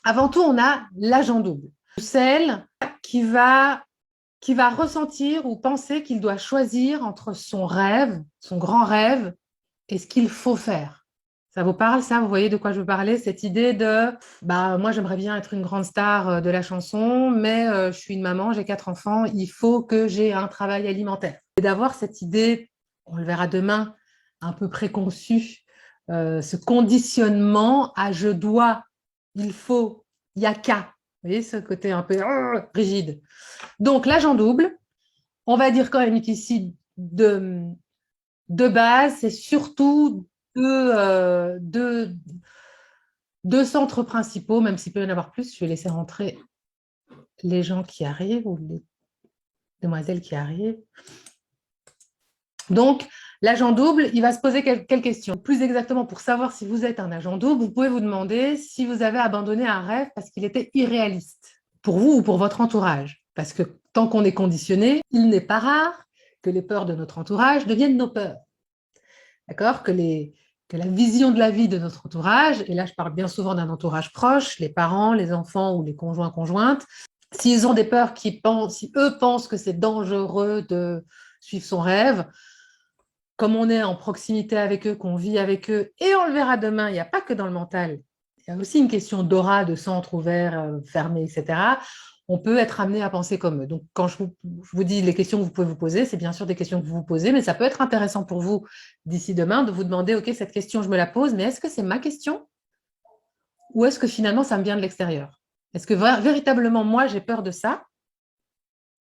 Avant tout, on a l'agent double. Celle qui va ressentir ou penser qu'il doit choisir entre son rêve, son grand rêve, et ce qu'il faut faire. Ça vous parle, ça? Vous voyez de quoi je veux parler? Cette idée de, bah, moi, j'aimerais bien être une grande star de la chanson, mais je suis une maman, j'ai 4 enfants, il faut que j'ai un travail alimentaire. Et d'avoir cette idée, on le verra demain, un peu préconçue, ce conditionnement à je dois, il faut, il y a qu'à. Vous voyez ce côté un peu rigide. Donc, l'agent double, on va dire quand même qu'ici, de base, c'est surtout deux centres principaux, même s'il peut y en avoir plus. Je vais laisser rentrer les gens qui arrivent ou les demoiselles qui arrivent. Donc, l'agent double, il va se poser quelles questions? Plus exactement, pour savoir si vous êtes un agent double, vous pouvez vous demander si vous avez abandonné un rêve parce qu'il était irréaliste, pour vous ou pour votre entourage. Parce que tant qu'on est conditionné, il n'est pas rare que les peurs de notre entourage deviennent nos peurs. D'accord? Que la vision de la vie de notre entourage, et là je parle bien souvent d'un entourage proche, les parents, les enfants ou les conjoints, conjointes, s'ils ont des peurs si eux pensent que c'est dangereux de suivre son rêve, comme on est en proximité avec eux, qu'on vit avec eux, et on le verra demain, il n'y a pas que dans le mental, il y a aussi une question d'aura, de centre ouvert, fermé, etc. On peut être amené à penser comme eux. Donc, quand je vous dis les questions que vous pouvez vous poser, c'est bien sûr des questions que vous vous posez, mais ça peut être intéressant pour vous d'ici demain de vous demander, OK, cette question, je me la pose, mais est-ce que c'est ma question ou est-ce que finalement, ça me vient de l'extérieur? Est-ce que véritablement, moi, j'ai peur de ça?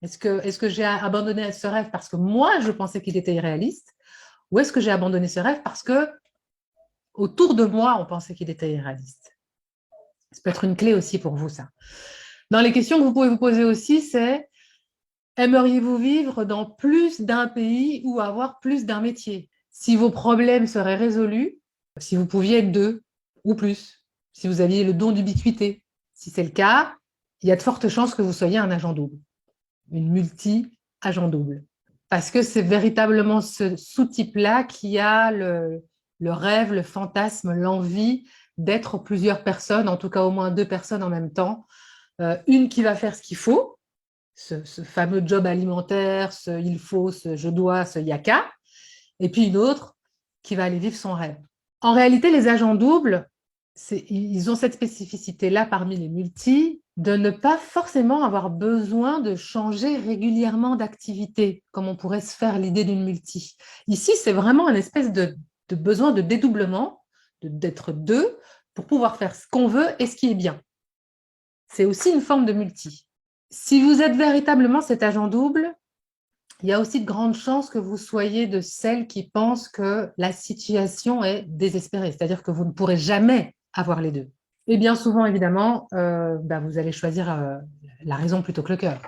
Est-ce que j'ai abandonné ce rêve parce que moi, je pensais qu'il était irréaliste? Ou est-ce que j'ai abandonné ce rêve parce que autour de moi, on pensait qu'il était irréaliste? Ça peut être une clé aussi pour vous, ça. Dans les questions que vous pouvez vous poser aussi, c'est aimeriez-vous vivre dans plus d'un pays ou avoir plus d'un métier? Si vos problèmes seraient résolus, si vous pouviez être deux ou plus, si vous aviez le don d'ubiquité. Si c'est le cas, il y a de fortes chances que vous soyez un agent double, une multi-agent double. Parce que c'est véritablement ce sous-type-là qui a le rêve, le fantasme, l'envie d'être plusieurs personnes, en tout cas au moins 2 personnes en même temps. Une qui va faire ce qu'il faut, ce fameux job alimentaire, ce il faut, ce je dois, ce yaka, et puis une autre qui va aller vivre son rêve. En réalité, les agents doubles, ils ont cette spécificité-là parmi les multis de ne pas forcément avoir besoin de changer régulièrement d'activité, comme on pourrait se faire l'idée d'une multi. Ici, c'est vraiment une espèce de besoin de dédoublement, d'être deux, pour pouvoir faire ce qu'on veut et ce qui est bien. C'est aussi une forme de multi. Si vous êtes véritablement cet agent double, il y a aussi de grandes chances que vous soyez de celles qui pensent que la situation est désespérée, c'est-à-dire que vous ne pourrez jamais avoir les deux. Et bien souvent, évidemment, vous allez choisir la raison plutôt que le cœur.